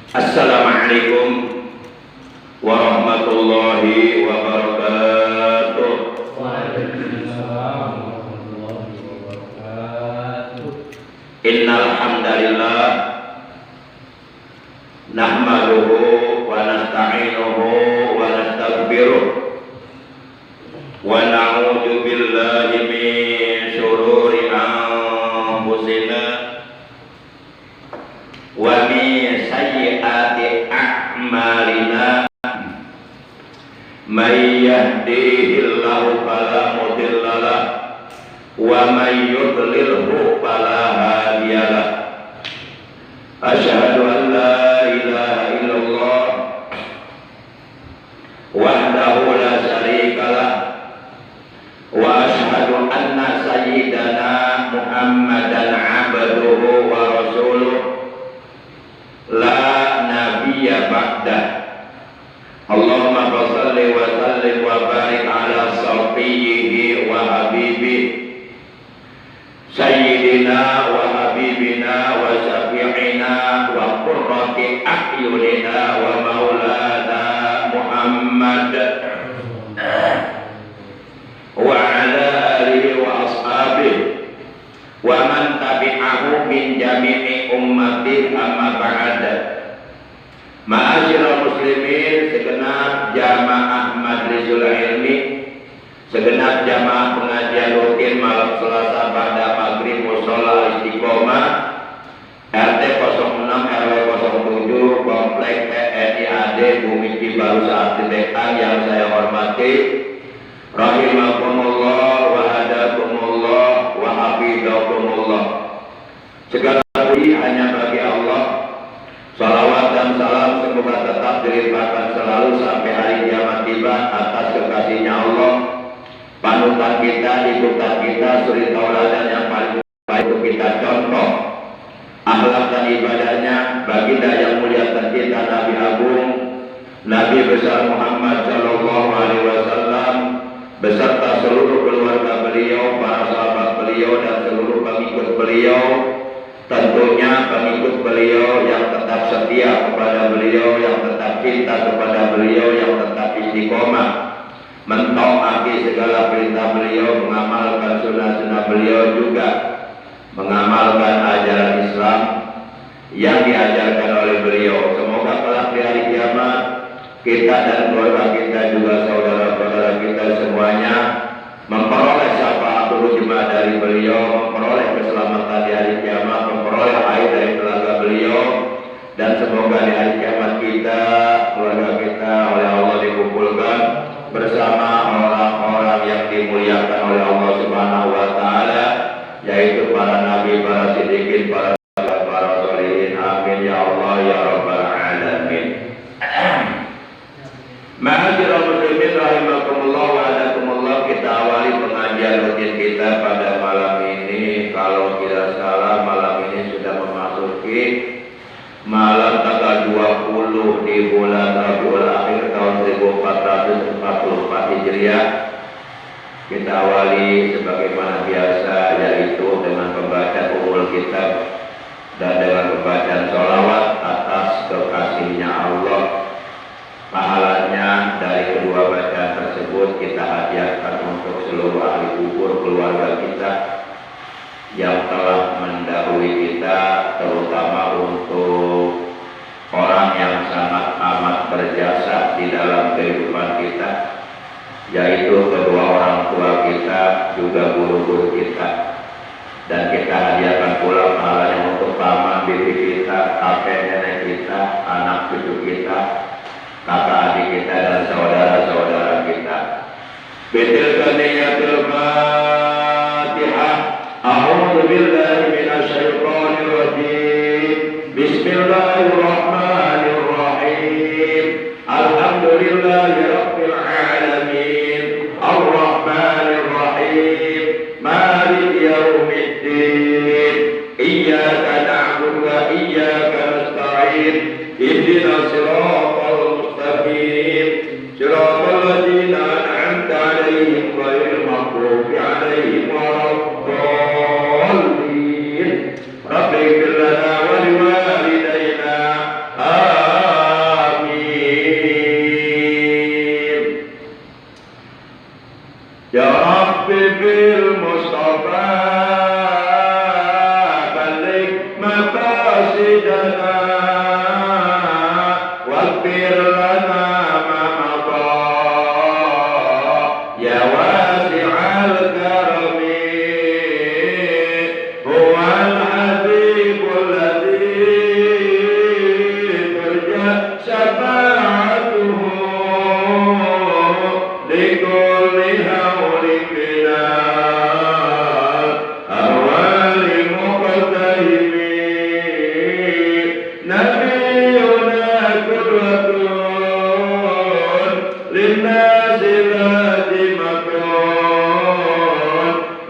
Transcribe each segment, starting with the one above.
Assalamualaikum warahmatullahi wabarakatuh. Waalaikumsalam warahmatullahi wabarakatuh. Innal hamdalillah nahmaduhu wa nasta'inuhu wa nastaghfiruh wa na'udzu billahi min shururi anfusina wa min sayyiati a'malina. May yahdihillahu fala mudilla lahu wa may yudlilhu fala hadiya lahu. Asyhadu an la ilaha illallah wahdahu la syarika lah wa asyhadu anna sayyidana Muhammadan abduhu wa rasuluh la nabiyya ba'dah. Allahumma shalli wa sallim wa barik ala safiyyihi wa habibihi sayyidina wa habibina wa syafi'ina wa qurrati a'yunina wa maulana Muhammad wa ala alihi wa ashabihi wa man tabi'ahu min jami'i ummati amma ba'da. Ma'asyiral muslimin, segenap jamaah majlisul ilmi, segenap jamaah pengajian rutin malam Selasa pada maghrib mushola Istiqomah RT 06 RW 07 Komplek TNI AD Bumi Cibaru Saat Dekang yang saya hormati, rahimakumullah wa hadakumullah wa hafizakumullah. Segala puji hanya bagi Allah. Salawat dan salam semoga tetap dilimpahkan selalu sampai hari kiamat tiba atas kekasihnya Allah, panutan kita, ikutan kita, suri tauladan yang paling baik untuk kita contoh akhlak dan ibadahnya, baginda yang mulia tercinta Nabi Agung, Nabi besar Muhammad Sallallahu Alaihi Wasallam beserta seluruh keluarga beliau, para sahabat beliau dan seluruh pengikut beliau. Tentunya pengikut beliau yang tetap setia kepada beliau, yang tetap cinta kepada beliau, yang tetap istiqomah mentaati segala perintah beliau, mengamalkan sunnah-sunnah beliau, juga mengamalkan ajaran Islam yang diajarkan oleh beliau. Semoga kelak di hari kiamat kita dan keluarga kita, juga saudara-saudara kita semuanya memperoleh syafaatul jemaah dari beliau, memperoleh keselamatan di hari kiamat, memperoleh air dari telaga beliau, dan semoga di hari kiamat kita, keluarga kita oleh Allah dikumpulkan bersama orang-orang yang dimuliakan oleh Allah Subhanahu wa taala, yaitu para nabi, para siddiqin, para sahabat, para sholihin. Amin ya Allah ya rabbal alamin. Ma'asyiral muslimin rahimakumullah wa hadakumullah, kita awali pengajian rutin kita pada malam ini. Kalau tidak salah malam ini sudah memasuki malam tanggal 20 di bulan Rabiul Akhir tahun 1444 Hijriah. Kita awali sebagaimana biasa, yaitu dengan pembacaan umul kitab dan dengan pembacaan sholawat atas kekasihnya Allah. Pahalanya dari kedua bacaan tersebut kita hadiahkan untuk seluruh ahli kubur keluarga kita yang telah mendahului kita, terutama untuk orang yang sangat amat berjasa di dalam kehidupan kita, yaitu kedua orang tua kita, juga guru-guru kita. Dan kita hadiahkan pula pahalanya untuk paman, bibi kita, kakek nenek kita, anak cucu kita, kakak adik kita, dan saudara-saudara kita. Bitilka niyatul Fatihah. A'udzu billahi minasyaitonir rajim. Bismillahirrahmanirrahim. Alhamdulillahi rabbil alamin. Ar-Rahmanir Rahim. Maliki yaumiddin. Iyyaka na'budu wa iyyaka nasta'in. Ihdinas siratal mustaqim. Siratal ladzina an'amta 'alaihim ghairil maghdubi 'alaihim waladdallin. Rabbighfir lana wa liwalidayna. مقاصدنا واغفر لنا ما مضى يا واسع الكرم هو الحبيب الذي ترجى شفاعته لكل هول بنا أول مقتهب نبينا قدوة للناس لازمة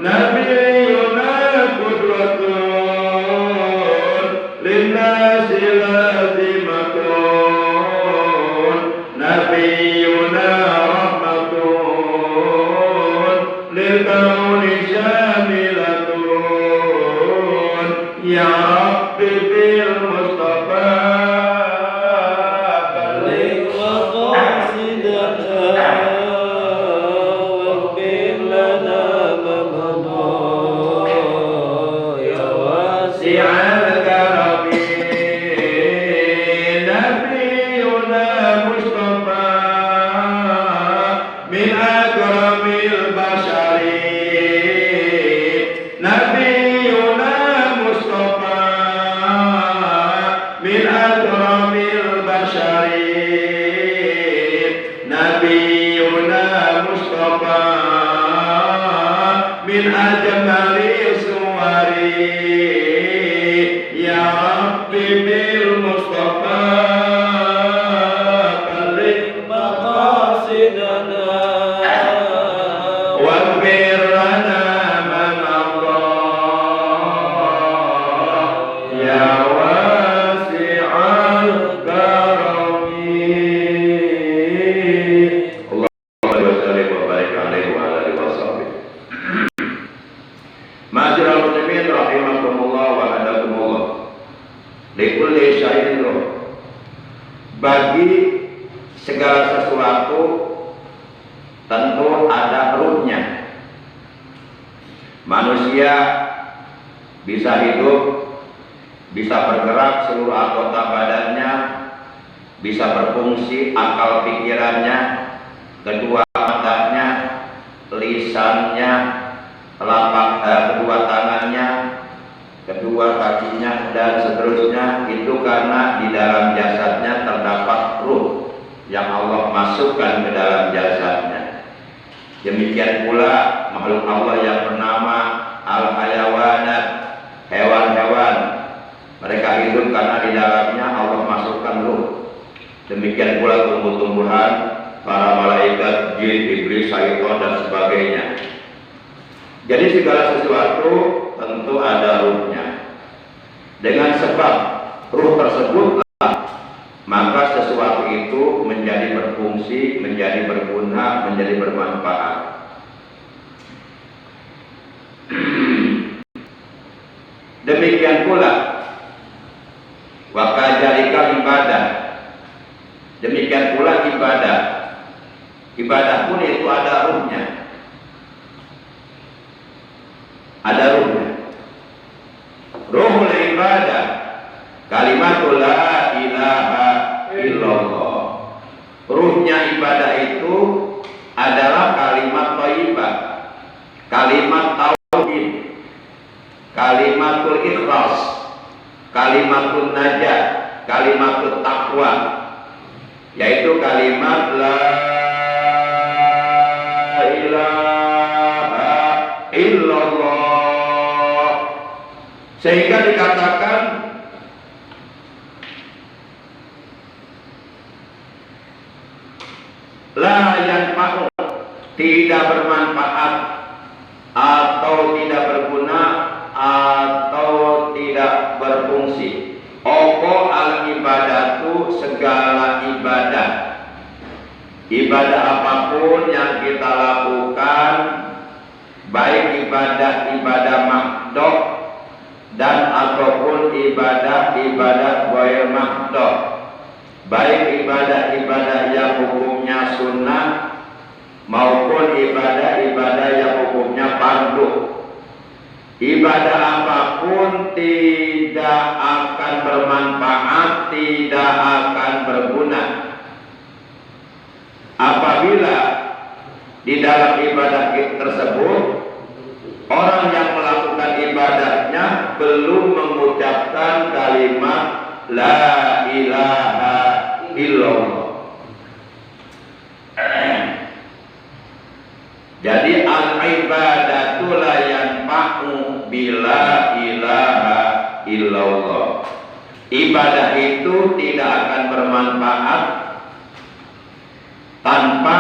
نبينا قدوة للناس لازمة نبينا رحمة للكون شاملة يا رب بالمصطفى بلغ مقاصدنا واغفر لنا ما مضى يا واسع الكرم نبينا مصطفى من أكرم البشر نبينا مصطفى من أكرم البشر نبينا مصطفى من أجمل الصور يا رب بالمصطفى بلغ مقاصدنا واغفر لنا ما مضى يا واسع الكرم اللهم وسلم وبارك عليه وعلى اله وصحبه Ma'asyiral muslimin rahimakumullah wa hadakumullah. Likulli syai'in ruh. Bagi segala sesuatu tentu ada ruhnya. Manusia bisa hidup, bisa bergerak seluruh anggota badannya, bisa berfungsi akal pikirannya, kedua matanya, lisannya, kedua tangannya, kedua kakinya, dan seterusnya. Itu karena di dalam jasadnya terdapat ruh yang Allah masukkan ke dalam jasadnya. Demikian pula makhluk Allah yang bernama al-hayawanat, hewan-hewan. Mereka hidup karena di dalamnya Allah masukkan ruh. Demikian pula tumbuh-tumbuhan, para malaikat, jin, iblis, syaitan, dan sebagainya. Jadi segala sesuatu tentu ada ruhnya. Dengan sebab ruh tersebutlah maka sesuatu itu menjadi berfungsi, menjadi berguna, menjadi bermanfaat. Demikian pula wakajalika ibadah. Demikian pula ibadah. Ibadah pun itu ada ruhnya. Ada ruhnya. Ruhul ibadah kalimatul la ilaha illallah. Ruhnya ibadah itu adalah kalimat thayyibah, kalimat tauhid, kalimatul ikhlas, kalimatul najat, kalimatul taqwa, yaitu kalimat la ilaha illallah. Sehingga dikatakan la yanfa'u, tidak bermanfaat atau tidak berguna atau tidak berfungsi. Opo al ibadatu, segala ibadah. Ibadah apapun yang kita lakukan, baik ibadah-ibadah mahdhah dan ataupun ibadah-ibadah ghair mahdhah, baik ibadah-ibadah yang hukumnya sunnah maupun ibadah-ibadah yang hukumnya fardu. ibadah apapun tidak akan bermanfaat, tidak akan berguna apabila di dalam ibadah tersebut orang yang melakukan ibadahnya belum mengucapkan kalimat la ilaha illallah. Jadi al-ibadatu la yanfa'u bila ilaha illallah. Ibadah itu tidak akan bermanfaat tanpa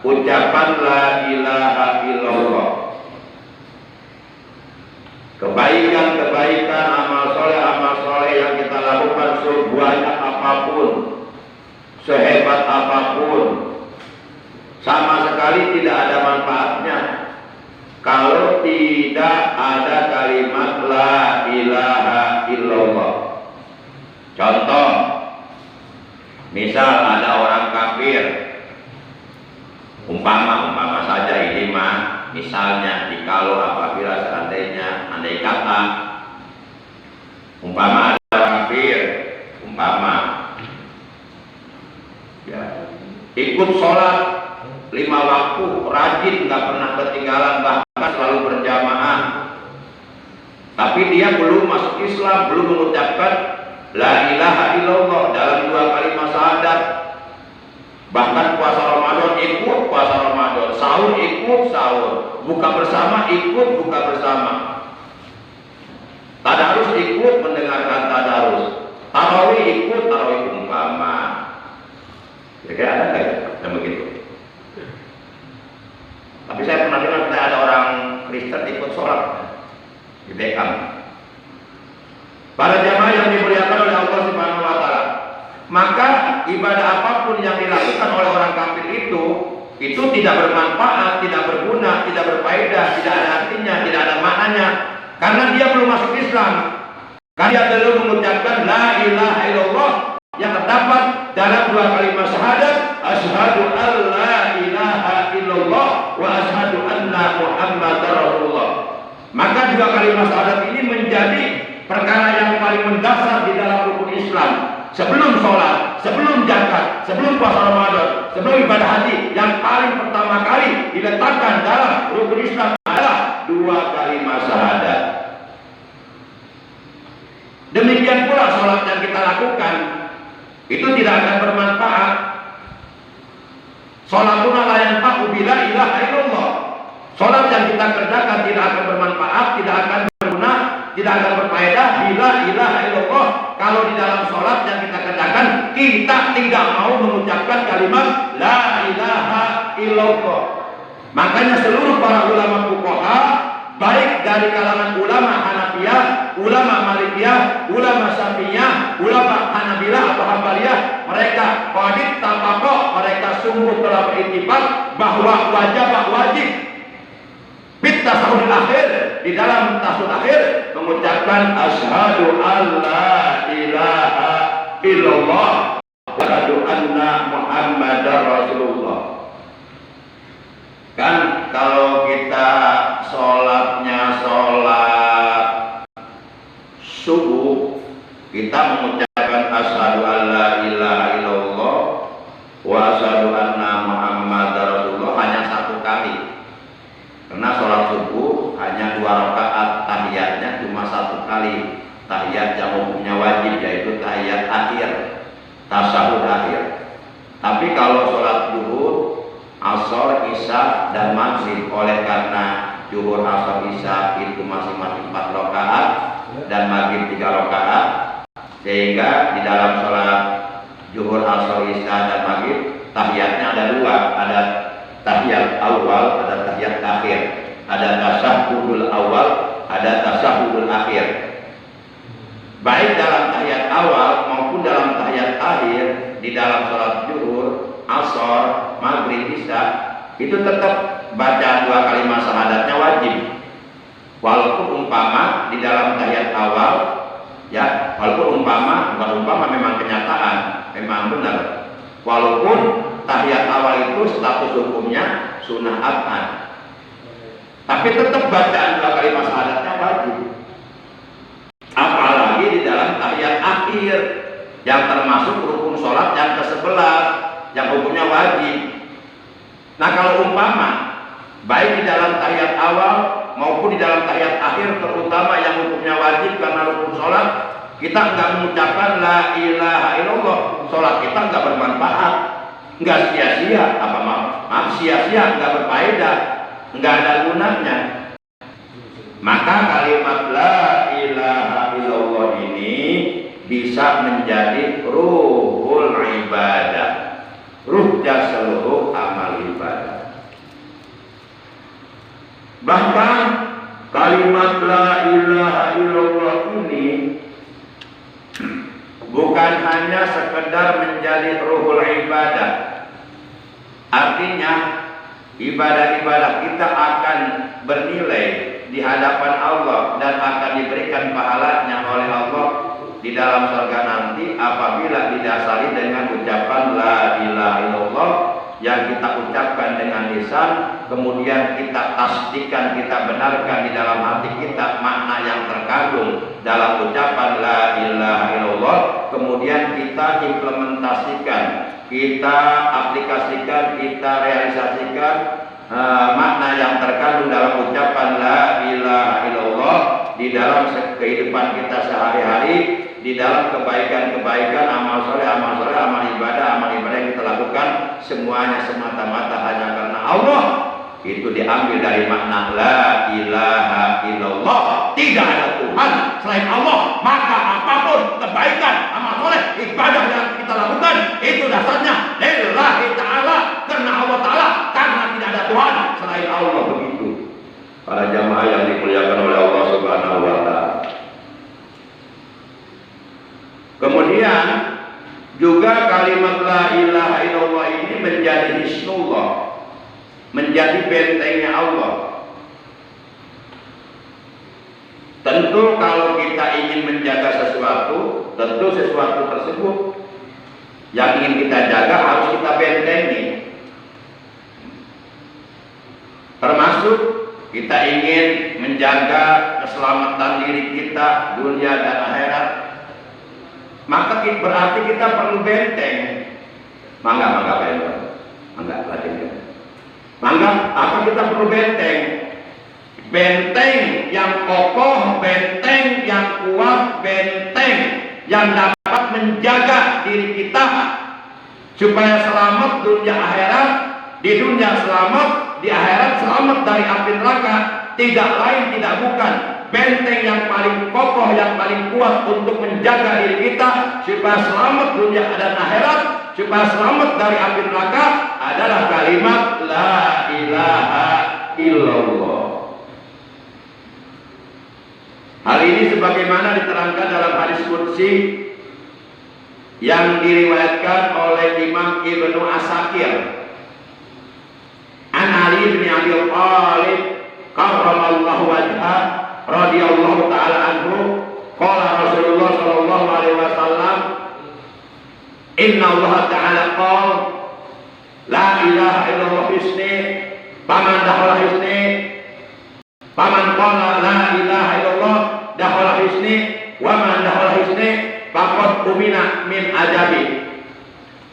ucapan la ilaha illallah. Kebaikan-kebaikan, amal soleh yang kita lakukan sebanyak apapun, sehebat apapun, sama sekali tidak ada manfaatnya kalau tidak ada kalimat la ilaha illallah. Contoh, misal ada orang kafir, umpama saja ini mah, misalnya jikalau apabila seandainya andai kata umpama ada orang kafir, ya, ikut sholat 5 waktu, rajin, nggak pernah ketinggalan, bahkan selalu berjamaah, tapi dia belum masuk Islam, belum mengucapkan la ilaha illallah dalam 2 kalimat syahadat. Bahkan puasa Ramadan ikut puasa Ramadan, sahur ikut sahur, buka bersama ikut buka bersama, tadarus ikut mendengarkan tadarus, tarawih ikut tarawih umpama. Kira-kira ada nggak yang begitu? Tapi saya pernah dengar ada orang Kristen ikut sholat di Bekam. Para jamaah yang dimuliakan oleh Allah Subhanahu wa Ta'ala, maka ibadah apapun yang dilakukan oleh orang kafir itu tidak bermanfaat, tidak berguna, tidak berfaedah, tidak ada artinya, tidak ada maknanya, karena dia belum masuk Islam, karena dia belum mengucapkan la ilaha illallah yang terdapat dalam 2 kalimat syahadat, asyhadu an la ilaha illallah wa asyhadu anna muhammadar rasulullah. Maka 2 kalimat syahadat ini menjadi perkara yang paling mendasar di dalam rukun Islam. Sebelum sholat, sebelum zakat, sebelum puasa Ramadan, sebelum ibadah haji, yang paling pertama kali diletakkan dalam rukun Islam adalah 2 kalimat syahadat. Demikian pula sholat yang kita lakukan itu tidak akan bermanfaat. Sholatuna la yanfa'u bila ilaha illallah. Sholat yang kita kerjakan tidak akan bermanfaat, tidak akan berguna, tidak akan berfaedah bila ilaha illallah. Kalau di dalam sholat yang kita kerjakan kita tidak mau mengucapkan kalimat la ilaha illallah. Makanya seluruh para ulama fuqaha, baik dari kalangan ulama Hanafiyah, ulama Malikiyah, ulama Syafi'iyah, ulama Hanabilah atau Hambaliyah, mereka qadid tafaqo, mereka sungguh telah berittifaq bahwa wajib bit tasahud akhir, di dalam tasahud akhir mengucapkan asyhadu alla ilaha illallah wa asyhadu anna muhammadar rasulullah. Kan kalau kita sholatnya sholat subuh, kita mengucapkan asyhadu alla ilaha illallah wa asyhadu anna muhammadar rasulullah hanya 1 kali. Karena sholat subuh hanya 2 rakaat, tahiyatnya cuma 1 kali. Tahiyat yang hukumnya wajib, yaitu tahiyat akhir, tasyahud akhir. Tapi kalau sholat zuhur, asar, isya, dan maghrib, oleh karena zuhur, asar, isya itu masing-masing 4 rakaat dan maghrib 3 rakaat, sehingga di dalam sholat zuhur, asar, isya, dan maghrib tahiyatnya ada 2, ada tahiyat awal, ada tahiyat akhir, ada tasyahudul awal, ada tasyahudul akhir. Baik dalam tahiyat awal maupun dalam tahiyat akhir, di dalam sholat zuhur, asar, maghrib, isya, itu tetap baca 2 kalimat syahadatnya wajib. Walaupun umpama di dalam tahiyat awal, ya, walaupun bukan umpama, memang kenyataan, memang benar. Walaupun tahiyat awal itu status hukumnya sunnah adhan, Tapi tetap bacaan dua kalimat syahadatnya wajib. Apalagi di dalam tahiyat akhir yang termasuk rukun sholat yang ke-11 yang hukumnya wajib. Nah kalau umpama baik di dalam tahiyat awal maupun di dalam tahiyat akhir, terutama yang hukumnya wajib karena rukun sholat, kita nggak mengucapkan la ilaha illallah, sholat kita nggak bermanfaat, nggak sia-sia, maaf sia-sia, nggak berfaedah, nggak ada gunanya. Maka kalimat la ilaha illallah ini bisa menjadi ruhul ibadah, ruhnya seluruh amal ibadah. Bahkan kalimat la ilaha illallah ini bukan hanya sekedar menjadi ruhul ibadah, artinya ibadah-ibadah kita akan bernilai di hadapan Allah dan akan diberikan pahalanya oleh Allah di dalam surga nanti apabila didasari dengan ucapan la ilaha illallah yang kita ucapkan dengan lisan, kemudian kita tasdiqkan, kita benarkan di dalam hati kita makna yang terkandung dalam ucapan la ilaha illallah, kemudian kita implementasikan, kita aplikasikan, kita realisasikan makna yang terkandung dalam ucapan la ilaha illallah di dalam kehidupan kita sehari-hari, di dalam kebaikan-kebaikan, amal soleh, amal ibadah yang kita lakukan, semuanya semata-mata hanya karena Allah. Itu diambil dari makna la ilaha illallah, tidak ada Tuhan selain Allah. Maka apapun kebaikan, amal soleh, ibadah yang kita lakukan, itu dasarnya lillahi ta'ala, karena Allah ta'ala, karena tidak ada Tuhan selain Allah. Begitu para jamaah yang dimuliakan oleh Allah subhanahu wa ta'ala. Kemudian juga kalimat la ilaha illallah ini menjadi hisnullah, menjadi bentengnya Allah. Tentu kalau kita ingin menjaga sesuatu, tentu sesuatu tersebut yang ingin kita jaga harus kita bentengi. Termasuk kita ingin menjaga keselamatan diri kita dunia dan akhirat, maka berarti kita perlu benteng. Mangga apa kita perlu benteng? Benteng yang kokoh, benteng yang kuat, benteng yang dapat menjaga diri kita supaya selamat dunia akhirat, di dunia selamat, di akhirat selamat dari api neraka. Tidak lain tidak bukan benteng yang paling kokoh, yang paling kuat untuk menjaga diri kita supaya selamat dunia dan akhirat, supaya selamat dari api neraka adalah kalimat la ilaha illallah. Hal ini sebagaimana diterangkan dalam hadis qudsi yang diriwayatkan oleh Imam Ibnu Asakir an Ali bin Abi Thalib karramallahu wajhah radhiyallahu ta'ala anhu, qala Rasulullah sallallahu alaihi wasallam, inna Allah ta'ala qala la ilaha illallah hisni faman dakhala hisni, faman qala la ilaha illallah dakhala hisni wa man dakhala hisni faqad umina min ajabi.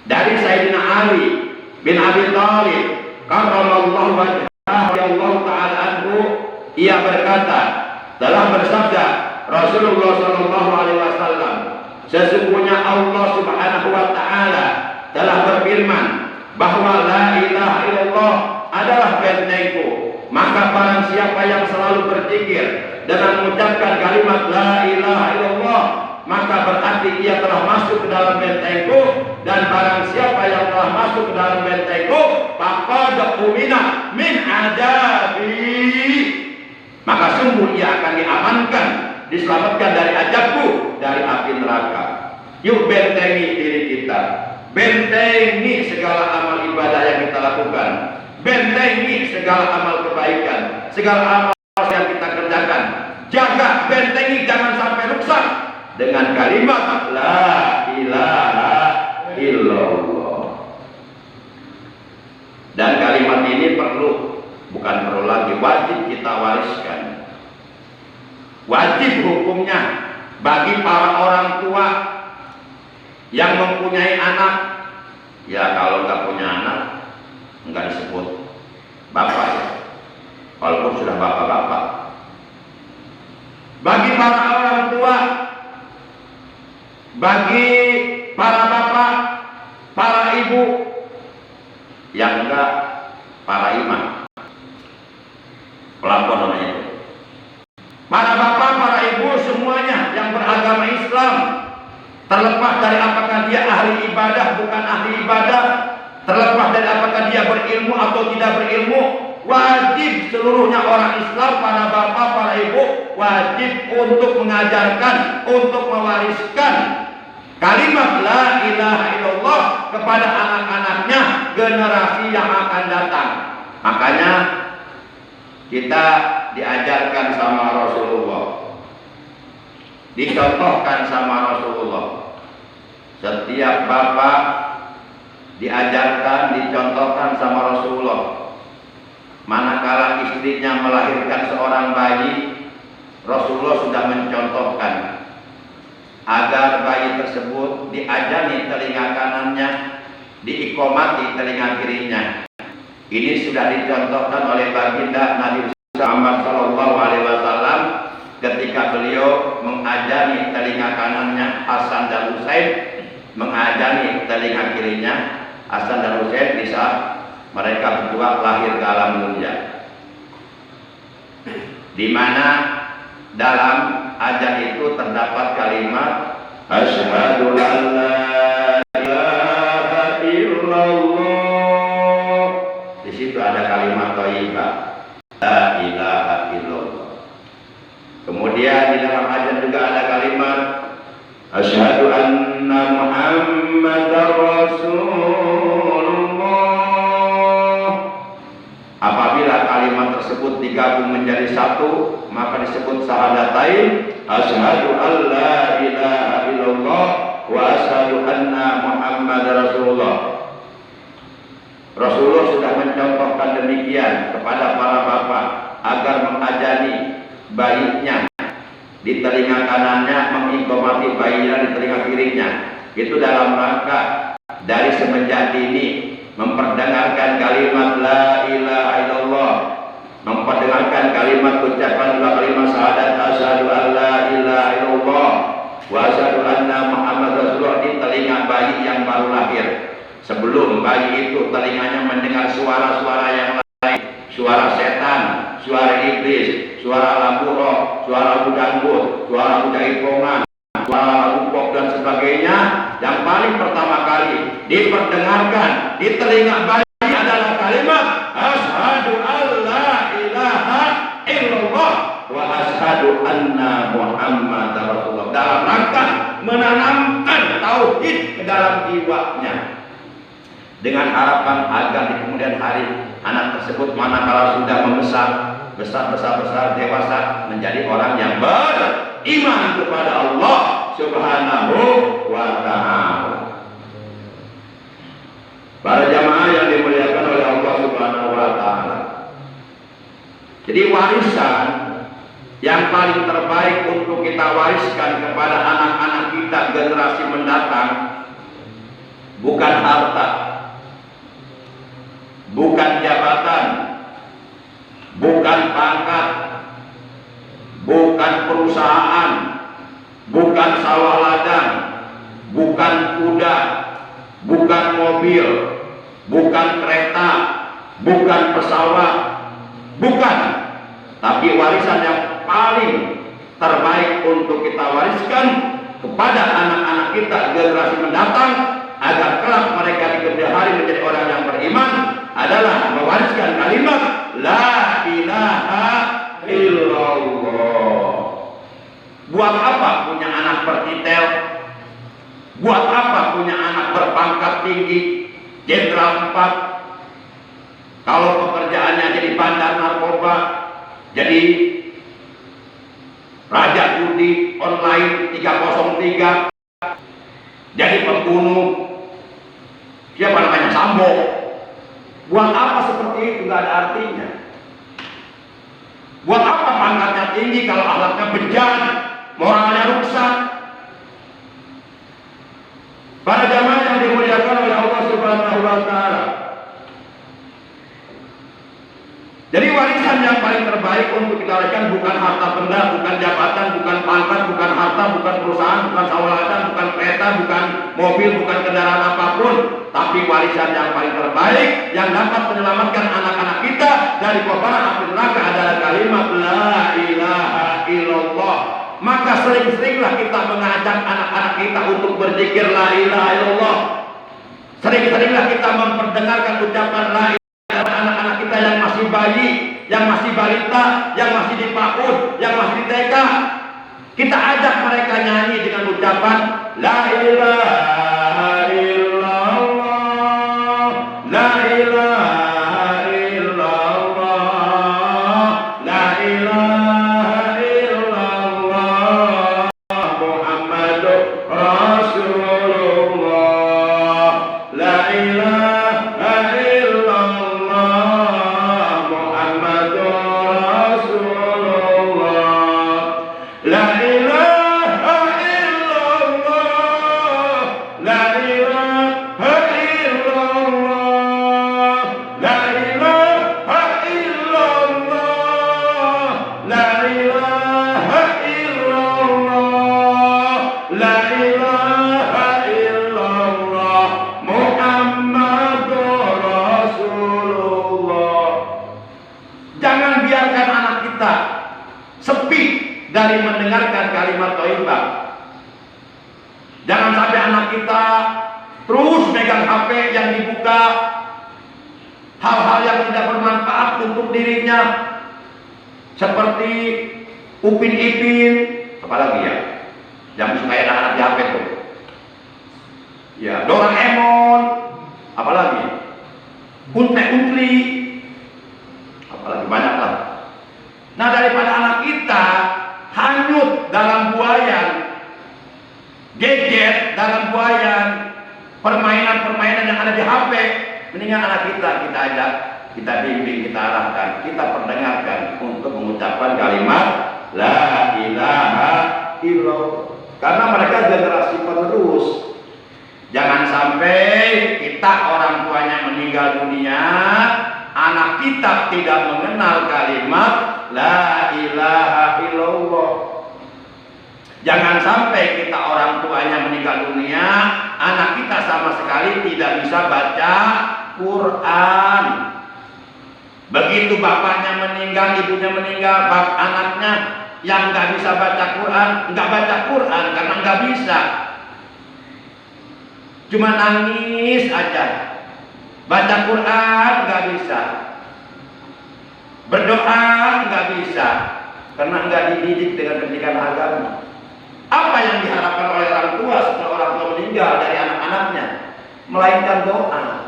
Dari Sayyidina Ali bin Abi Thalib karramallahu wajhah radhiyallahu ta'ala anhu, ia berkata, telah bersabda Rasulullah sallallahu alaihi wasallam, sesungguhnya Allah subhanahu wa ta'ala telah berfirman bahwa la ilaha illallah adalah bentengku. Maka barang siapa yang selalu berzikir dengan mengucapkan kalimat la ilaha illallah, maka berarti ia telah masuk ke dalam bentengku, dan barang siapa yang telah masuk ke dalam bentengku faqad umina min adabi, maka sungguh ia akan diamankan, diselamatkan dari azabku, dari api neraka. Yuk bentengi diri kita, bentengi segala amal ibadah yang kita lakukan, bentengi segala amal kebaikan, segala amal yang kita kerjakan. Jaga, bentengi, jangan sampai rusak dengan kalimat la ilaha illallah. Dan kalimat ini bukan perlu lagi, wajib kita Wajib hukumnya bagi para orang tua yang mempunyai anak. Ya kalau nggak punya anak nggak disebut bapak ya, walaupun sudah bapak-bapak. Bagi para orang tua, bagi para bapak, para ibu, yang enggak para imam, pelapor namanya itu. Para bapak, para ibu semuanya yang beragama Islam, terlepas dari apakah dia ahli ibadah bukan ahli ibadah, terlepas dari apakah dia berilmu atau tidak berilmu, wajib seluruhnya orang Islam, para bapak, para ibu, wajib untuk mengajarkan, untuk mewariskan kalimat la ilaha illallah kepada anak-anaknya, generasi yang akan datang. Makanya kita diajarkan sama Rasulullah, dicontohkan sama Rasulullah. Setiap bapak diajarkan, dicontohkan sama Rasulullah. Manakala istrinya melahirkan seorang bayi, Rasulullah sudah mencontohkan agar bayi tersebut diajani telinga kanannya, diikomati telinga kirinya. Ini sudah dicontohkan oleh baginda Nabi Muhammad SAW ketika beliau mengajani telinga kanannya Hasan dan Husain, mengajani telinga kirinya Hasan dan Husain di saat mereka berdua lahir ke alam dunia, di mana dalam ajan itu terdapat kalimat asyhadu an la ilaha illallah. Di situ ada kalimat thayyibah la ilaha illallah. Kemudian di dalam ajan juga ada kalimat asyhadu anna muhammadar rasulullah. Apabila kalimat tersebut digabung menjadi satu, maka disebut syahadatain, asyhadu an la ilaha illallah wa asyhadu anna muhammadar rasulullah. Rasulullah sudah mencontohkan demikian kepada para bapak agar mengajani bayinya di telinga kanannya, mengikomati bayinya di telinga kirinya. Itu dalam rangka dari semenjak dini memperdengarkan kalimat la ilaha illallah, memperdengarkan kalimat ucapan dua kalimat syahadat asyhadu an la ilaha illallah wa asyhadu anna muhammad rasulullah di telinga bayi yang baru lahir. Sebelum bayi itu telinganya mendengar suara-suara yang lain, suara setan, suara iblis, suara lampu roh, suara lagu dangdut, suara lagu jaipongan, suara lagu pop dan sebagainya, yang paling pertama kali diperdengarkan di telinga bayi adalah kalimat asyhadu an la ilaha illallah wa asyhadu anna muhammadar rasulullah, dalam rangka menanamkan tauhid ke dalam jiwanya, dengan harapan agar di kemudian hari anak tersebut manakala sudah membesar, besar dewasa, menjadi orang yang beriman kepada Allah Subhanahu wa ta'ala. Para jamaah yang dimuliakan oleh Allah Subhanahu wa ta'ala, jadi warisan yang paling terbaik untuk kita wariskan kepada anak-anak kita generasi mendatang bukan harta, bukan jabatan, bukan pangkat, bukan perusahaan, bukan sawah ladang, bukan kuda, bukan mobil, bukan kereta, bukan pesawat, bukan. Tapi warisan yang paling terbaik untuk kita wariskan kepada anak-anak kita generasi mendatang agar kelak mereka di kemudian hari menjadi orang yang beriman adalah mewariskan kalimat la ilaha illallah. Buat apa punya anak bertitel? Buat apa punya anak berpangkat tinggi, jenderal 4, kalau pekerjaannya jadi bandar narkoba, jadi raja judi online 303, jadi pembunuh, siapa namanya, Sambo? Buat apa seperti itu? Gak ada artinya. Buat apa pangkatnya tinggi kalau akhlaknya bejat, moralnya rusak? Para jamaah yang dimuliakan oleh Allah Subhanahu wa taala. Jadi warisan yang paling terbaik untuk kita berikan bukan harta benda, bukan jabatan, bukan pangkat, bukan harta, bukan perusahaan, bukan saulatan, bukan kereta, bukan mobil, bukan kendaraan apapun, tapi warisan yang paling terbaik yang dapat menyelamatkan anak-anak kita dari kobaran api neraka adalah kalimat la ilaha illallah. Maka sering-seringlah kita mengajak anak-anak kita untuk berzikir la ilaha illallah. Sering-seringlah kita memperdengarkan ucapan la ilaha illallah anak-anak kita yang masih bayi, yang masih balita, yang masih di PAUD, yang masih di TK. Kita ajak mereka nyanyi dengan ucapan la ilaha illallah, la ilaha illallah, la ilaha illallah, Muhammadur Rasulullah, la ilaha illallah, Muhammadur Rasulullah, la ilaha illallah, la ilaha illallah, la ilaha illallah, la ilaha illallah, la ilaha illallah, Muhammadur Rasulullah. Jangan biarkan anak kita sepi dari mendengarkan kalimat thayyibah. Jangan sampai anak kita terus megang HP yang dibuka hal-hal yang tidak bermanfaat untuk dirinya, seperti Upin Ipin, apalagi ya yang suka anak-anak di HP tuh, ya Doraemon, apalagi Unte-Untli, apalagi banyak lah. Nah, daripada anak kita hanyut dalam buayan gadget, dalam buayan permainan-permainan yang ada di HP, mendingan anak kita ajak, kita bimbing, kita arahkan, kita perdengarkan untuk mengucapkan kalimat la ilaha illallah. Karena mereka generasi penerus. Jangan sampai kita orang tuanya meninggal dunia, anak kita tidak mengenal kalimat la ilaha illallah. Jangan sampai kita orang tuanya meninggal dunia, anak kita sama sekali tidak bisa baca Quran. Begitu bapaknya meninggal, ibunya meninggal, anaknya yang nggak bisa baca Quran, nggak baca Quran karena nggak bisa. Cuma nangis aja. Baca Quran nggak bisa. Berdoa nggak bisa karena nggak dididik dengan pendidikan agama. Apa yang diharapkan oleh orang tua setelah orang tua meninggal dari anak-anaknya? Melainkan doa.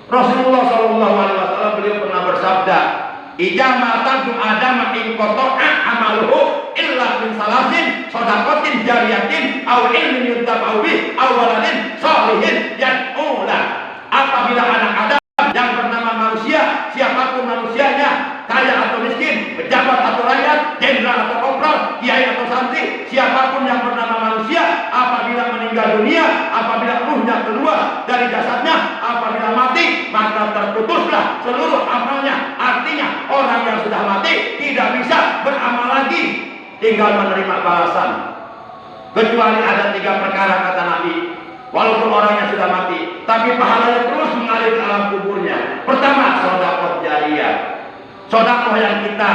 Rasulullah SAW beliau pernah bersabda, "Idza mata Adam in qata'a amaluhu illa min salasin shadaqatin jariyatin aw ilmin yuntaba'u bih aw waladin shalihin yad'u lah." Apabila anak Adam yang bernama manusia, siapapun manusianya, kaya atau miskin, pejabat atau rakyat, jenderal atau kopral, kiai atau santri, siapapun yang bernama manusia, apabila meninggal dunia, apabila ruhnya keluar dari jasadnya, apabila mati, maka terputuslah seluruh amalnya. Artinya orang yang sudah mati tidak bisa beramal lagi, tinggal menerima balasan. Kecuali ada 3 perkara kata Nabi. Walaupun orangnya sudah mati, tapi pahalanya terus mengalir ke alam kuburnya. Pertama, sedekah jariyah. Sedekah yang kita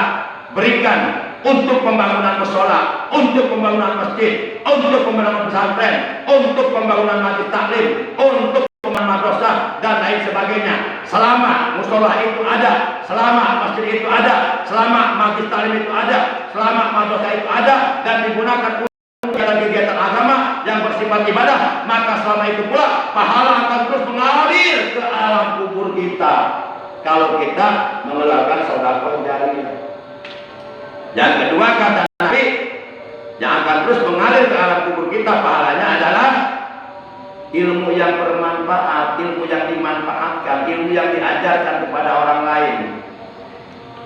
berikan untuk pembangunan mushola, untuk pembangunan masjid, untuk pembangunan pesantren, untuk pembangunan majlis taklim, untuk pembangunan madrasah dan lain sebagainya. Selama mushola itu ada, selama masjid itu ada, selama majlis taklim itu ada, selama madrasah itu ada dan digunakan kegiatan agama yang bersifat ibadah, maka selama itu pula pahala akan terus mengalir ke alam kubur kita kalau kita mengeluarkan sedekah jariyah. Yang kedua kata Nabi, yang akan terus mengalir ke alam kubur kita pahalanya adalah ilmu yang bermanfaat, ilmu yang dimanfaatkan, ilmu yang diajarkan kepada orang lain.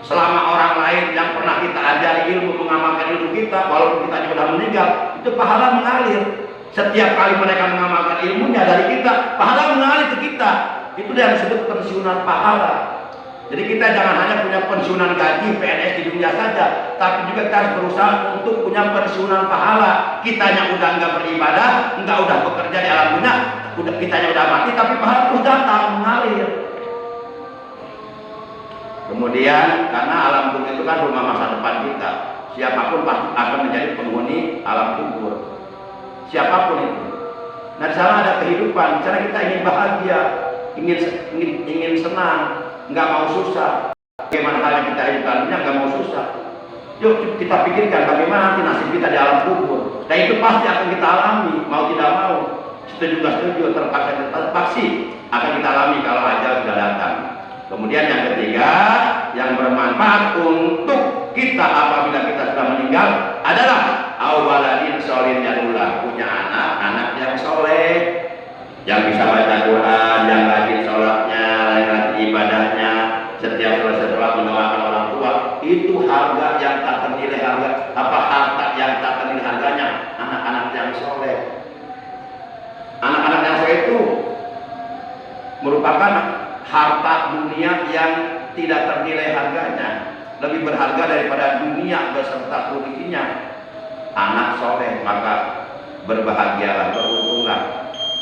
Selama orang lain yang pernah kita ajari ilmu mengamalkan ilmu kita, walaupun kita sudah meninggal, itu pahala mengalir. Setiap kali mereka mengamalkan ilmunya dari kita, pahala mengalir ke kita. Itu yang disebut pensiunan pahala. Jadi kita jangan hanya punya pensiunan gaji PNS di dunia saja, tapi juga kita harus berusaha untuk punya pensiunan pahala. Kitanya udah nggak beribadah, nggak udah bekerja di alam dunia, kitanya udah mati, tapi pahala terus datang mengalir. Kemudian karena alam kubur itu kan rumah masa depan kita, siapapun pasti akan menjadi penghuni alam kubur, siapapun itu. Nah di sana ada kehidupan, di sana kita ingin bahagia, ingin senang, nggak mau susah. Bagaimana halnya kita hidup dunia nggak mau susah? Yuk kita pikirkan bagaimana nanti nasib kita di alam kubur. Dan itu pasti akan kita alami, mau tidak mau, setuju nggak setuju, terpaksa akan kita alami kalau ajal sudah datang. Kemudian yang ketiga, yang bermanfaat untuk kita apabila kita sudah meninggal adalah awaladin solihin yadullah, punya anak yang soleh, yang bisa baca Quran, yang rajin sholatnya, rajin ibadahnya, setiap selesai sholat mendoakan orang tua. Itu harga yang tak ternilai harta yang tak ternilai harganya, anak-anak yang soleh. Anak-anak yang soleh itu merupakan harta dunia yang tidak ternilai harganya, lebih berharga daripada dunia beserta seluruhnya. Anak soleh, maka berbahagialah, beruntunglah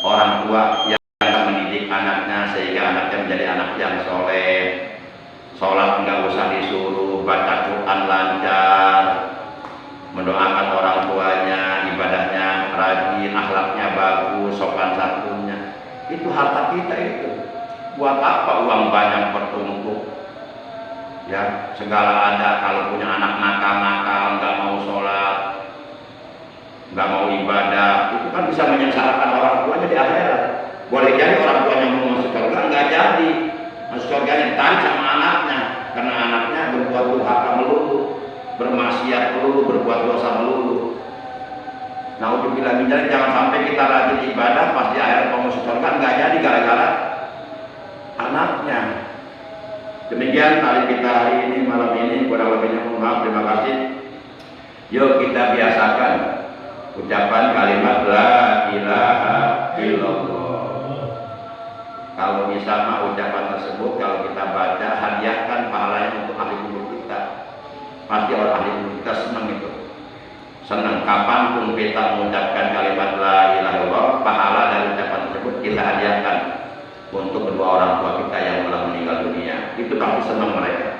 orang tua yang mendidik anaknya sehingga anaknya menjadi anak yang soleh. Sholat nggak usah disuruh, baca Quran lancar, mendoakan orang tuanya, ibadahnya rajin, akhlaknya bagus, sopan santunnya. Itu harta kita itu. Buat apa uang banyak bertumpuk? Ya, segala ada. Kalau punya anak nakal, nggak mau sholat, nggak mau ibadah, itu kan bisa menyengsarakan orang tuanya di akhirat. Boleh jadi orang tuanya mau masuk surga, nggak jadi. Masuk surga ditarik sama anaknya, karena anaknya berbuat durhaka melulu, bermaksiat melulu, berbuat dosa melulu. Nah, untuk bilang jangan sampai kita rajin ibadah, pas di akhirat mau masuk surga nggak jadi gara-gara anaknya. Demikian tali kita hari ini, malam ini, kurang lebihnya mohon maaf, terima kasih. Yuk kita biasakan ucapan kalimat la ilaha illallah. Kalau bisa mah ucapan tersebut kalau kita baca, hadiahkan pahalanya untuk ahli kubur kita. Pasti orang ahli kubur kita senang itu. Senang kapanpun kita mengucapkan kalimat la ilaha illallah, pahala dari ucapan tersebut kita hadiahkan untuk kedua orang tua kita yang telah meninggal dunia. Itu pasti senang mereka.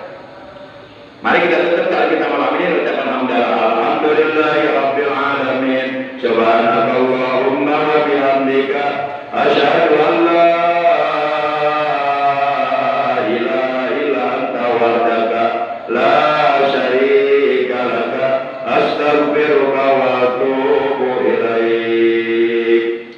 Mari kita tutup kalau kita malam ini ucapan hamdalah. Alhamdulillahirabbil alamin. Subhanakallahumma wa bihamdika asyhadu an la ilaha illa anta wahdaka la syarika laka astaghfiruka wa atubu ilaik.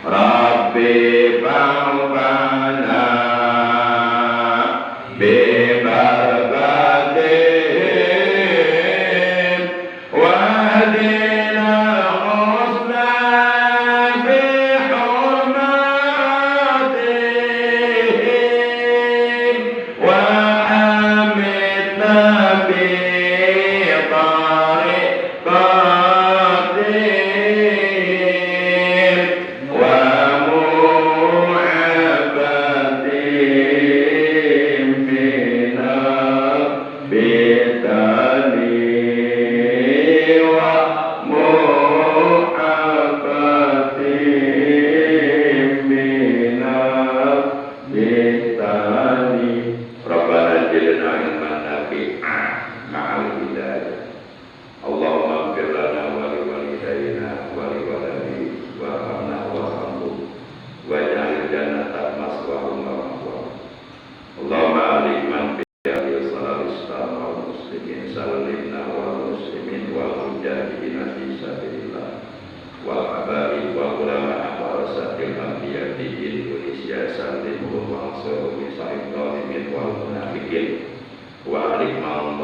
Rabbi bangkana wa nasiru min syaitanir wal munafiqin wa arik ma'am